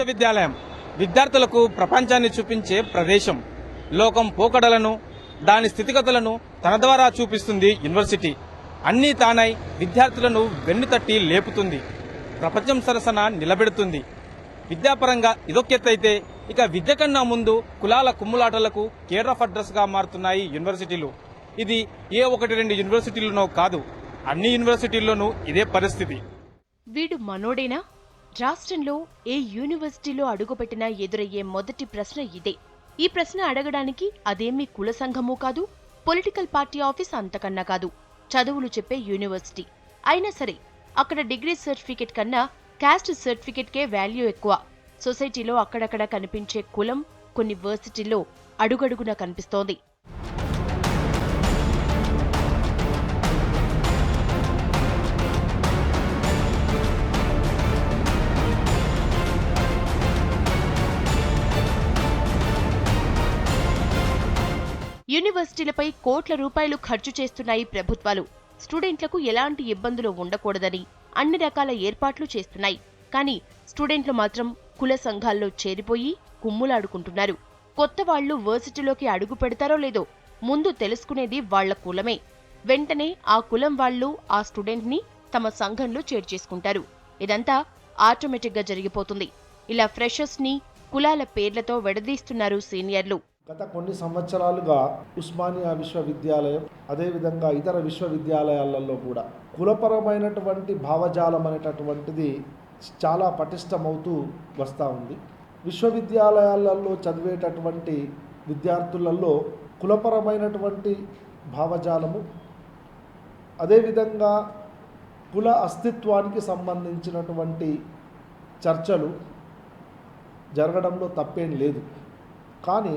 విశ్వవిద్యాలయం విద్యార్థులకు ప్రపంచాన్ని చూపించే ప్రదేశం. లోకం పోకడలను, దాని స్థితిగతులను తన ద్వారా చూపిస్తుంది యూనివర్సిటీ. అన్నీ తానై విద్యార్థులను వెన్నుతట్టి లేపుతుంది, ప్రపంచం సరసన నిలబెడుతుంది. విద్యాపరంగా ఇదొక్కెత్తైతే ఇక విద్య కన్నా ముందు కులాల కుమ్ములాటలకు కేర్ ఆఫ్ అడ్రస్ గా మారుతున్నాయి యూనివర్సిటీలు. ఇది ఏ 1-2 యూనివర్సిటీల్లోనో కాదు, అన్ని యూనివర్సిటీల్లోనూ ఇదే పరిస్థితి. వీడు మనోడేనా? రాష్ట్రంలో ఏ యూనివర్సిటీలో అడుగుపెట్టినా ఎదురయ్యే మొదటి ప్రశ్న ఇదే. ఈ ప్రశ్న అడగడానికి అదేమీ కుల సంఘమూ కాదు, పొలిటికల్ పార్టీ ఆఫీస్ అంతకన్నా కాదు, చదువులు చెప్పే యూనివర్సిటీ. అయినా సరే అక్కడ డిగ్రీ సర్టిఫికెట్ కన్నా క్యాస్ట్ సర్టిఫికెట్కే వాల్యూ ఎక్కువ. సొసైటీలో అక్కడక్కడ కనిపించే కులం కొన్ని వర్సిటీల్లో అడుగడుగునా కనిపిస్తోంది. యూనివర్సిటీలపై కోట్ల రూపాయలు ఖర్చు చేస్తున్నాయి ప్రభుత్వాలు. స్టూడెంట్లకు ఎలాంటి ఇబ్బందులు ఉండకూడదని అన్ని రకాల ఏర్పాట్లు చేస్తున్నాయి. కానీ స్టూడెంట్లు మాత్రం కుల సంఘాల్లో చేరిపోయి కుమ్ములాడుకుంటున్నారు. కొత్త వాళ్లు వర్సిటీలోకి అడుగు పెడతారో లేదో ముందు తెలుసుకునేది వాళ్ల కులమే. వెంటనే ఆ కులం వాళ్లు ఆ స్టూడెంట్ ని తమ సంఘంలో చేర్చేసుకుంటారు. ఇదంతా ఆటోమేటిక్ గా జరిగిపోతుంది. ఇలా ఫ్రెషర్స్ ని కులాల పేర్లతో విడదీస్తున్నారు సీనియర్లు. గత కొన్ని సంవత్సరాలుగా ఉస్మానియా విశ్వవిద్యాలయం అదేవిధంగా ఇతర విశ్వవిద్యాలయాలలో కూడా కులపరమైనటువంటి భావజాలం అనేటటువంటిది చాలా పటిష్టమవుతూ వస్తూ ఉంది. విశ్వవిద్యాలయాలలో చదివేటటువంటి విద్యార్థులలో కులపరమైనటువంటి భావజాలము, అదేవిధంగా కుల అస్తిత్వానికి సంబంధించినటువంటి చర్చలు జరగడంలో తప్పేం లేదు. కానీ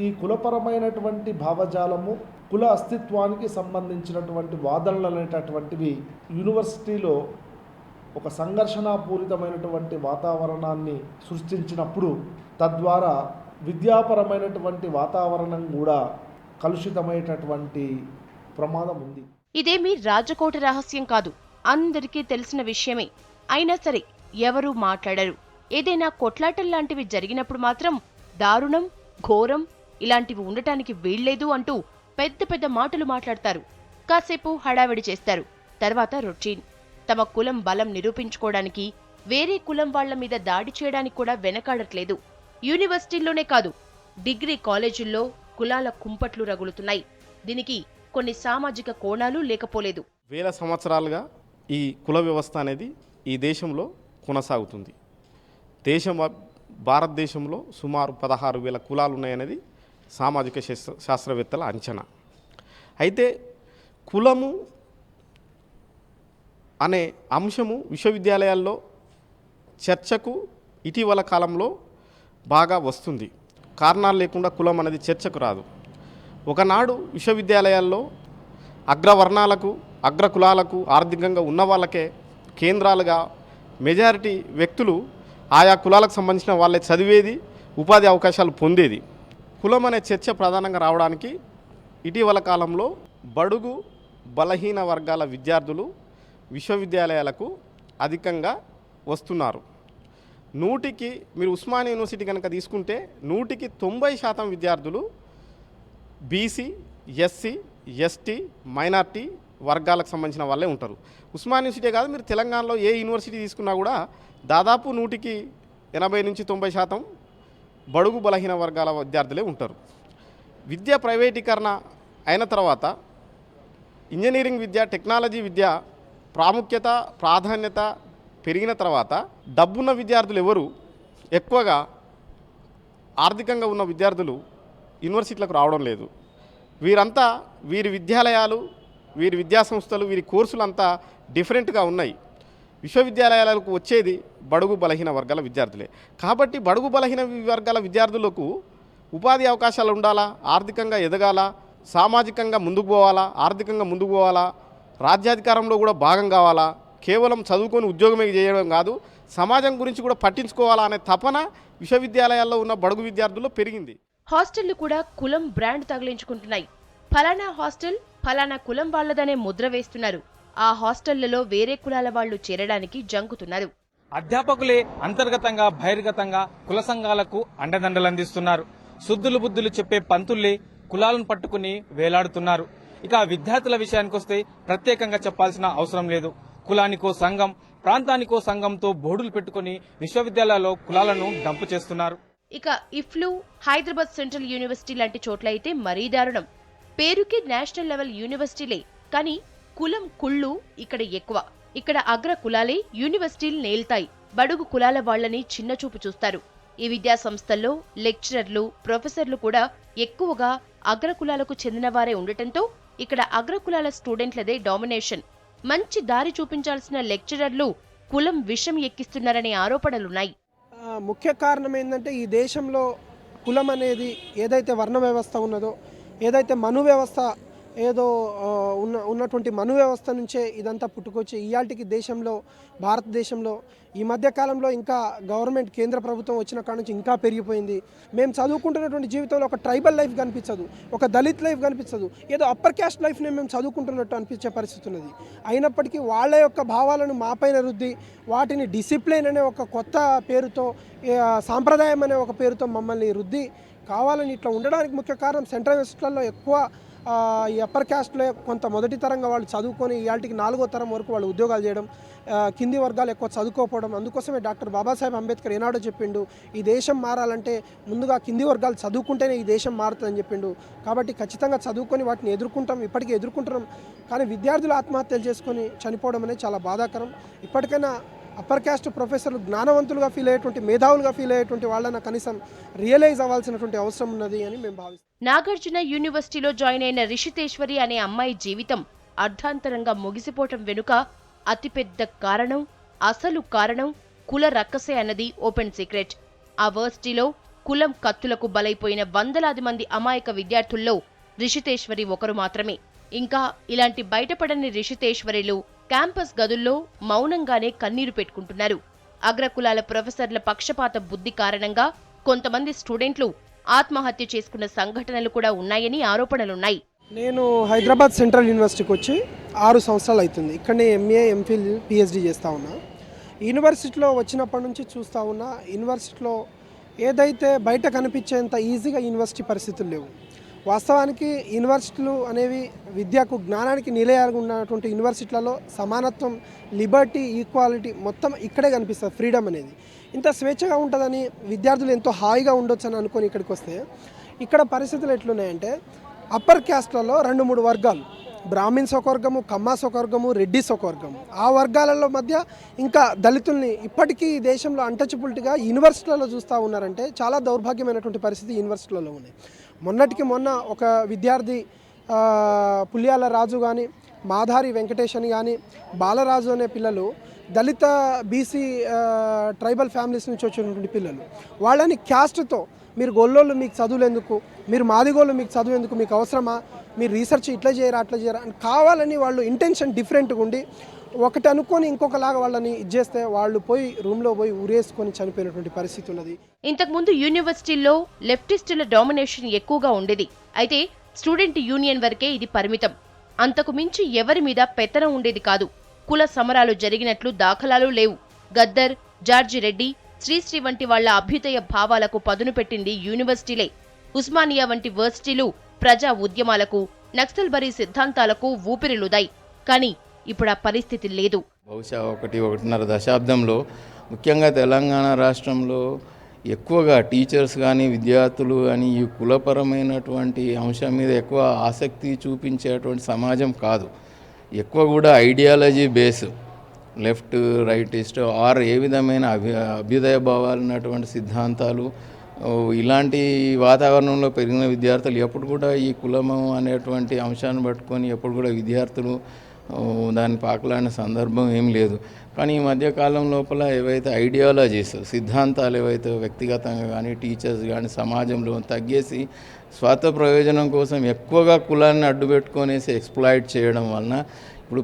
ఈ కులపరమైనటువంటి భావజాలము, కుల అస్తిత్వానికి సంబంధించినటువంటి వాదనలు అనేటటువంటివి యూనివర్సిటీలో ఒక సంఘర్షణాపూరితమైనటువంటి వాతావరణాన్ని సృష్టించినప్పుడు తద్వారా విద్యాపరమైనటువంటి వాతావరణం కూడా కలుషితమైనటువంటి ప్రమాదం ఉంది. ఇదేమీ రాజకోట రహస్యం కాదు, అందరికీ తెలిసిన విషయమే. అయినా సరే ఎవరూ మాట్లాడరు. ఏదైనా కొట్లాటల్లాంటివి జరిగినప్పుడు మాత్రం దారుణం, ఘోరం, ఇలాంటివి ఉండటానికి వీల్లేదు అంటూ పెద్ద పెద్ద మాటలు మాట్లాడతారు. కాసేపు హడావిడి చేస్తారు. తర్వాత రొటీన్. తమ కులం బలం నిరూపించుకోవడానికి వేరే కులం వాళ్ల మీద దాడి చేయడానికి కూడా వెనకాడట్లేదు. యూనివర్సిటీల్లోనే కాదు, డిగ్రీ కాలేజీల్లో కులాల కుంపట్లు రగులుతున్నాయి. దీనికి కొన్ని సామాజిక కోణాలు లేకపోలేదు. వేల సంవత్సరాలుగా ఈ కుల వ్యవస్థ అనేది ఈ దేశంలో కొనసాగుతుంది. భారతదేశంలో సుమారు 16,000 కులాలు ఉన్నాయనేది సామాజిక శాస్త్రవేత్తల అంచనా. అయితే కులము అనే అంశము విశ్వవిద్యాలయాల్లో చర్చకు ఇటీవల కాలంలో బాగా వస్తుంది. కారణాలు లేకుండా కులం అనేది చర్చకు రాదు. ఒకనాడు విశ్వవిద్యాలయాల్లో అగ్రవర్ణాలకు, అగ్రకులాలకు, ఆర్థికంగా ఉన్న వాళ్ళకే కేంద్రాలుగా మెజారిటీ వ్యక్తులు ఆయా కులాలకు సంబంధించిన వాళ్ళే చదివేది, ఉపాధి అవకాశాలు పొందేది. కులం అనే చర్చ ప్రధానంగా రావడానికి ఇటీవల కాలంలో బడుగు బలహీన వర్గాల విద్యార్థులు విశ్వవిద్యాలయాలకు అధికంగా వస్తున్నారు. మీరు ఉస్మానియా యూనివర్సిటీ కనుక తీసుకుంటే 100కి 90% విద్యార్థులు బీసీ, ఎస్సీ, ఎస్టీ, మైనార్టీ వర్గాలకు సంబంధించిన వాళ్ళే ఉంటారు. ఉస్మానియా యూనివర్సిటీ కాదు, మీరు తెలంగాణలో ఏ యూనివర్సిటీ తీసుకున్నా కూడా దాదాపు 100కి 80 నుంచి 90% బడుగు బలహీన వర్గాల విద్యార్థులే ఉంటారు. విద్య ప్రైవేటీకరణ అయిన తర్వాత ఇంజనీరింగ్ విద్య, టెక్నాలజీ విద్య ప్రాధాన్యత పెరిగిన తర్వాత డబ్బున్న విద్యార్థులు ఎవరు ఎక్కువగా ఆర్థికంగా ఉన్న విద్యార్థులు యూనివర్సిటీలకు రావడం లేదు. వీరి విద్యాలయాలు, వీరి విద్యాసంస్థలు, వీరి కోర్సులంతా డిఫరెంట్గా ఉన్నాయి. విశ్వవిద్యాలయాలకు వచ్చేది బడుగు బలహీన వర్గాల విద్యార్థులే. కాబట్టి బడుగు బలహీన వర్గాల విద్యార్థులకు ఉపాధి అవకాశాలు ఉండాలా, ఆర్థికంగా ఎదగాల, సామాజికంగా ముందుకు పోవాలా, ఆర్థికంగా ముందుకు పోవాలా, రాజ్యాధికారంలో కూడా భాగం కావాలా, కేవలం చదువుకొని ఉద్యోగమే చేయడం కాదు, సమాజం గురించి కూడా పట్టించుకోవాలా అనే తపన విశ్వవిద్యాలయాల్లో ఉన్న బడుగు విద్యార్థుల్లో పెరిగింది. హాస్టళ్లు కూడా కులం బ్రాండ్ తగిలించుకుంటున్నాయి. ఫలానా హాస్టల్ ఫలానా కులం వాళ్లదనే ముద్ర వేస్తున్నారు. ఆ హాస్టళ్లలో వేరే కులాల వాళ్లు చేరడానికి జంకుతున్నారు. అధ్యాపకులే అంతర్గతంగా బహిర్గతంగా కుల సంఘాలకు అండదండలందిస్తున్నారు. శుద్ధులు బుద్ధులు చెప్పే పంతుల్లే కులాలను పట్టుకుని వేలాడుతున్నారు. ఇక విద్యార్థుల విషయానికొస్తే ప్రత్యేకంగా చెప్పాల్సిన అవసరం లేదు. కులానికో సంఘం, ప్రాంతానికో సంఘంతో బోర్డులు పెట్టుకుని విశ్వవిద్యాలయాల్లో కులాలను డంపు చేస్తున్నారు. ఇక ఇఫ్లు, హైదరాబాద్ సెంట్రల్ యూనివర్సిటీ లాంటి చోట్ల అయితే మరీ దారుణం. పేరుకి నేషనల్ లెవెల్ యూనివర్సిటీలే, కానీ కులం కుళ్ళు ఇక్కడ ఎక్కువ. ఇక్కడ అగ్ర కులాలే యూనివర్సిటీలు నేల్తాయి. బడుగు కులాల వాళ్లని చిన్నచూపు చూస్తారు. ఈ విద్యా సంస్థల్లో లెక్చరర్లు, ప్రొఫెసర్లు కూడా ఎక్కువగా అగ్ర కులాలకు చెందినవారే ఉండటంతో ఇక్కడ అగ్రకులాల స్టూడెంట్లదే డామినేషన్. మంచి దారి చూపించాల్సిన లెక్చరర్లు కులం విషం ఎక్కిస్తున్నారనే ఆరోపణలున్నాయి. ముఖ్య కారణం ఏంటంటే ఈ దేశంలో కులం అనేది ఏదైతే వర్ణ వ్యవస్థ ఉన్నదో, ఏదైతే మను వ్యవస్థ ఉన్నటువంటి మను వ్యవస్థ నుంచే ఇదంతా పుట్టుకొచ్చి ఇయాల్టికి దేశంలో, భారతదేశంలో ఈ మధ్య కాలంలో ఇంకా గవర్నమెంట్, కేంద్ర ప్రభుత్వం వచ్చిన కాడ నుంచి ఇంకా పెరిగిపోయింది. మేము చదువుకుంటున్నటువంటి జీవితంలో ఒక ట్రైబల్ లైఫ్ కనిపించదు, ఒక దళిత్ లైఫ్ కనిపించదు, ఏదో అప్పర్ క్యాస్ట్ లైఫ్ని మేము చదువుకుంటున్నట్టు అనిపించే పరిస్థితి ఉన్నది. అయినప్పటికీ వాళ్ళ యొక్క భావాలను మాపైన రుద్ది వాటిని డిసిప్లిన్ అనే ఒక కొత్త పేరుతో, సాంప్రదాయం అనే ఒక పేరుతో మమ్మల్ని రుద్ది కావాలని ఇట్లా ఉండడానికి ముఖ్య కారణం సెంట్రల్ యూనివర్సిటీలలో ఎక్కువ ఈ అప్పర్ క్యాస్ట్లో కొంత మొదటి తరంగా వాళ్ళు చదువుకొని ఇవాళకి 4వ తరం వరకు వాళ్ళు ఉద్యోగాలు చేయడం, కింది వర్గాలు ఎక్కువ చదువుకోకపోవడం. అందుకోసమే డాక్టర్ బాబాసాహెబ్ అంబేద్కర్ ఏనాడో చెప్పిండు, ఈ దేశం మారాలంటే ముందుగా కింది వర్గాలు చదువుకుంటేనే ఈ దేశం మారుతుందని చెప్పిండు. కాబట్టి ఖచ్చితంగా చదువుకొని వాటిని ఎదుర్కొంటాం, ఇప్పటికీ ఎదుర్కొంటున్నాం. కానీ విద్యార్థులు ఆత్మహత్యలు చేసుకొని చనిపోవడం అనేది చాలా బాధాకరం. ఇప్పటికైనా అప్పర్ క్యాస్ట్ ప్రొఫెసర్లు జ్ఞానవంతులుగా ఫీల్ అయ్యేటువంటి, మేధావులుగా ఫీల్ అయ్యేటువంటి వాళ్ళని కనీసం రియలైజ్ అవ్వాల్సినటువంటి అవసరం ఉన్నది అని మేము భావిస్తాం. నాగార్జున యూనివర్సిటీలో జాయిన్ అయిన రిషితేశ్వరి అనే అమ్మాయి జీవితం అర్ధాంతరంగా ముగిసిపోవటం వెనుక అతిపెద్ద కారణం, అసలు కారణం కుల రక్కసే అన్నది ఓపెన్ సీక్రెట్. ఆ వర్సిటీలో కులం కత్తులకు బలైపోయిన వందలాది మంది అమాయక విద్యార్థుల్లో రిషితేశ్వరి ఒకరు మాత్రమే. ఇంకా ఇలాంటి బయటపడని రిషితేశ్వరిలు క్యాంపస్ గదుల్లో మౌనంగానే కన్నీరు పెట్టుకుంటున్నారు. అగ్రకులాల ప్రొఫెసర్ల పక్షపాత బుద్ధి కారణంగా కొంతమంది స్టూడెంట్లు ఆత్మహత్య చేసుకున్న సంఘటనలు కూడా ఉన్నాయని ఆరోపణలున్నాయి. నేను హైదరాబాద్ సెంట్రల్ యూనివర్సిటీకి వచ్చి 6 సంవత్సరాలు అవుతుంది. ఇక్కడనే ఎంఏ, ఎంఫిల్, పిహెచ్డి చేస్తూ ఉన్నా. యూనివర్సిటీలో వచ్చినప్పటి నుంచి చూస్తూ ఉన్నా, యూనివర్సిటీలో ఏదైతే బయట కనిపించేంత ఈజీగా యూనివర్సిటీ పరిస్థితులు లేవు. వాస్తవానికి యూనివర్సిటీలు అనేవి విద్యకు, జ్ఞానానికి నిలయాలుగా ఉన్నటువంటి యూనివర్సిటీలలో సమానత్వం, లిబర్టీ, ఈక్వాలిటీ మొత్తం ఇక్కడే కనిపిస్తుంది. ఫ్రీడమ్ అనేది ఇంత స్వేచ్ఛగా ఉంటుందని, విద్యార్థులు ఎంతో హాయిగా ఉండొచ్చు అని అనుకొని ఇక్కడికి వస్తే ఇక్కడ పరిస్థితులు ఎట్లున్నాయంటే అప్పర్ క్యాస్ట్లలో 2-3 వర్గాలు, బ్రాహ్మిన్స్ ఒక వర్గము, కమ్మాస్ ఒక వర్గము, రెడ్డిస్ ఒక వర్గము. ఆ వర్గాలలో మధ్య ఇంకా దళితుల్ని ఇప్పటికీ ఈ దేశంలో అన్టచబిలిటీగా యూనివర్సిటీలలో చూస్తూ ఉన్నారంటే చాలా దౌర్భాగ్యమైనటువంటి పరిస్థితి యూనివర్సిటీలలో ఉన్నాయి. మొన్నటికి మొన్న ఒక విద్యార్థి పుల్యాల రాజు కానీ, మాధారి వెంకటేష్ అని కానీ, బాలరాజు అనే పిల్లలు దళిత, బీసీ, ట్రైబల్ ఫ్యామిలీస్ నుంచి వచ్చినటువంటి పిల్లలు, వాళ్ళని క్యాస్ట్తో మీరు గొల్లోళ్ళు మీకు చదువులు ఎందుకు, మీరు మాదిగోళ్ళు మీకు చదువు ఎందుకు, మీకు అవసరమా, మీరు రీసెర్చ్ ఇట్లా చేయరా అట్లా చేయరా అని కావాలని వాళ్ళు ఇంటెన్షన్ డిఫరెంట్గా ఉండి ఒకటి అనుకొని ఇంకొకలాగా వాళ్ళని ఇచ్చేస్తే వాళ్ళు పోయి రూమ్లో పోయి ఉరేసుకొని చనిపోయినటువంటి పరిస్థితి ఉన్నది. ఇంతకుముందు యూనివర్సిటీల్లో లెఫ్టిస్టుల డామినేషన్ ఎక్కువగా ఉండేది. అయితే స్టూడెంట్ యూనియన్ వరకే ఇది పరిమితం. అంతకు మించి ఎవరి మీద పెత్తనం ఉండేది కాదు. కుల సమరాలు జరిగినట్లు దాఖలాలు లేవు. గద్దర్, జార్జి రెడ్డి, శ్రీశ్రీ వంటి వాళ్ల అభ్యుదయ భావాలకు పదును పెట్టింది యూనివర్సిటీలే. ఉస్మానియా వంటి వర్సిటీలు ప్రజా ఉద్యమాలకు, నక్సల్బరీ సిద్ధాంతాలకు ఊపిరిలుదాయి. కానీ ఇప్పుడు ఆ పరిస్థితి లేదు. బహుశా 1-1.5 దశాబ్దంలో ముఖ్యంగా తెలంగాణ రాష్ట్రంలో ఎక్కువగా టీచర్స్ కానీ, విద్యార్థులు కానీ ఈ కులపరమైనటువంటి అంశం మీద ఎక్కువ ఆసక్తి చూపించేటువంటి సమాజం కాదు. ఎక్కువ కూడా ideology base, left, rightist or ఏ విధమైన అభ్యుదయ భావాలు ఉన్నటువంటి సిద్ధాంతాలు, ఇలాంటి వాతావరణంలో పెరిగిన విద్యార్థులు ఎప్పుడు కూడా ఈ కులము అనేటువంటి అంశాన్ని పట్టుకొని ఎప్పుడు కూడా విద్యార్థులు దాన్ని పాకలాడిన సందర్భం ఏం లేదు. కానీ ఈ మధ్యకాలం లోపల ఏవైతే ఐడియాలజీస్, సిద్ధాంతాలు ఏవైతే వ్యక్తిగతంగా కానీ, టీచర్స్ కానీ సమాజంలో తగ్గేసి స్వార్థ ప్రయోజనం కోసం ఎక్కువగా కులాన్ని అడ్డుపెట్టుకొనేసి ఎక్స్ప్లాయిట్ చేయడం వలన ఇప్పుడు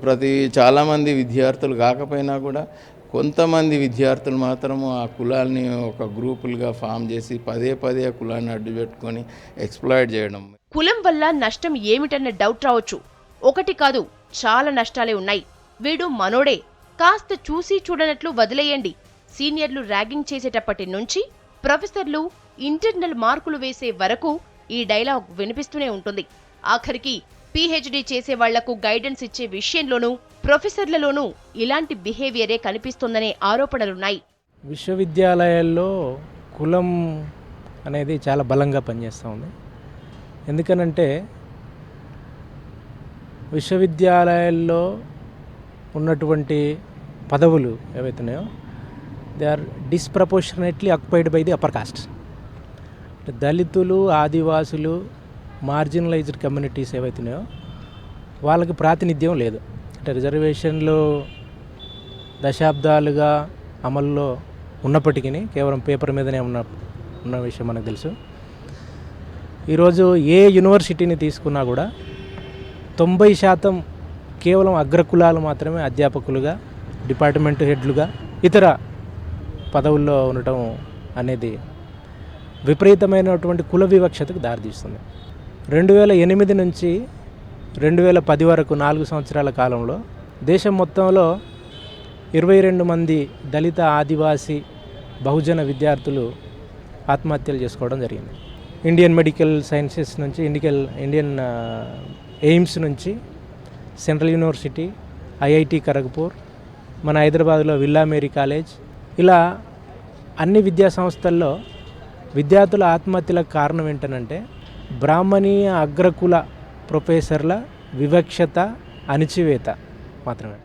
చాలామంది విద్యార్థులు కాకపోయినా కూడా కొంతమంది విద్యార్థులు మాత్రము ఆ కులాల్ని ఒక గ్రూపులుగా ఫామ్ చేసి పదే కులాన్ని అడ్డుపెట్టుకొని ఎక్స్ప్లాయిట్ చేయడం. కులం వల్ల నష్టం ఏమిటన్న డౌట్ రావచ్చు. ఒకటి కాదు, చాలా నష్టాలే ఉన్నాయి. వీడు మనోడే, కాస్త చూసి చూడనట్లు వదిలేయండి, సీనియర్లు ర్యాగింగ్ చేసేటప్పటి నుంచి ప్రొఫెసర్లు ఇంటర్నల్ మార్కులు వేసే వరకు ఈ డైలాగ్ వినిపిస్తూనే ఉంటుంది. ఆఖరికి పీహెచ్డీ చేసే వాళ్లకు గైడెన్స్ ఇచ్చే విషయంలోనూ ప్రొఫెసర్లలోనూ ఇలాంటి బిహేవియరే కనిపిస్తోందనే ఆరోపణలున్నాయి. విశ్వవిద్యాలయాల్లో కులం అనేది చాలా బలంగా పనిచేస్తూ ఉంది. ఎందుకనంటే విశ్వవిద్యాలయాల్లో ఉన్నటువంటి పదవులు ఏవైతున్నాయో they are disproportionately occupied by the upper caste. దళితులు, ఆదివాసులు, మార్జినలైజ్డ్ కమ్యూనిటీస్ ఏవైతున్నాయో వాళ్ళకి ప్రాతినిధ్యం లేదు. అంటే రిజర్వేషన్లు దశాబ్దాలుగా అమల్లో ఉన్నప్పటికీ కేవలం పేపర్ మీదనే ఉన్న విషయం మనకు తెలుసు. ఈరోజు ఏ యూనివర్సిటీని తీసుకున్నా కూడా 90% కేవలం అగ్రకులాలు మాత్రమే అధ్యాపకులుగా, డిపార్ట్మెంట్ హెడ్లుగా, ఇతర పదవుల్లో ఉండటం అనేది విపరీతమైనటువంటి కుల వివక్షతకు దారితీస్తుంది. 2008 నుంచి 2010 వరకు 4 సంవత్సరాల కాలంలో దేశం మొత్తంలో 22 మంది దళిత, ఆదివాసీ, బహుజన విద్యార్థులు ఆత్మహత్యలు చేసుకోవడం జరిగింది. ఇండియన్ మెడికల్ సైన్సెస్ నుంచి, ఇండియన్ ఎయిమ్స్ నుంచి, సెంట్రల్ యూనివర్సిటీ, ఐఐటి ఖరగ్పూర్, మన హైదరాబాద్లో విల్లా మేరీ కాలేజ్, ఇలా అన్ని విద్యా సంస్థల్లో విద్యార్థుల ఆత్మహత్యలకు కారణం ఏంటనంటే బ్రాహ్మణీయ అగ్రకుల ప్రొఫెసర్ల వివక్షత, అణిచివేత మాత్రమే.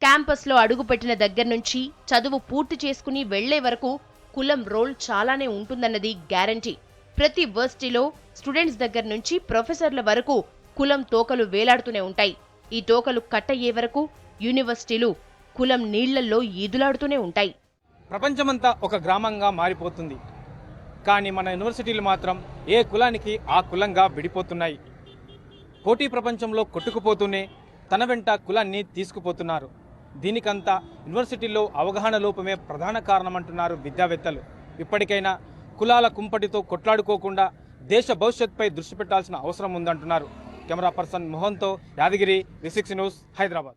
క్యాంపస్లో అడుగుపెట్టిన దగ్గర నుంచి చదువు పూర్తి చేసుకుని వెళ్లే వరకు కులం రోల్ చాలానే ఉంటుందన్నది గ్యారంటీ. ప్రతి వర్సిటీలో స్టూడెంట్స్ దగ్గర నుంచి ప్రొఫెసర్ల వరకు కులం తోకలు వేలాడుతూనే ఉంటాయి. ఈ తోకలు కట్టయ్యే వరకు యూనివర్సిటీలు కులం నీళ్లల్లో ఈదులాడుతూనే ఉంటాయి. ప్రపంచమంతా ఒక గ్రామంగా మారిపోతుంది. కానీ మన యూనివర్సిటీలు మాత్రం ఏ కులానికి ఆ కులంగా విడిపోతున్నాయి. పోటీ ప్రపంచంలో కొట్టుకుపోతూనే తన వెంట కులాన్ని తీసుకుపోతున్నారు. దీనికంతా యూనివర్సిటీల్లో అవగాహన లోపమే ప్రధాన కారణమంటున్నారు విద్యావేత్తలు. ఇప్పటికైనా కులాల కుంపటితో కొట్లాడుకోకుండా దేశ భవిష్యత్తుపై దృష్టి పెట్టాల్సిన అవసరం ఉందంటున్నారు. కెమెరా పర్సన్ మోహన్తో యాదగిరి, V6 న్యూస్, హైదరాబాద్.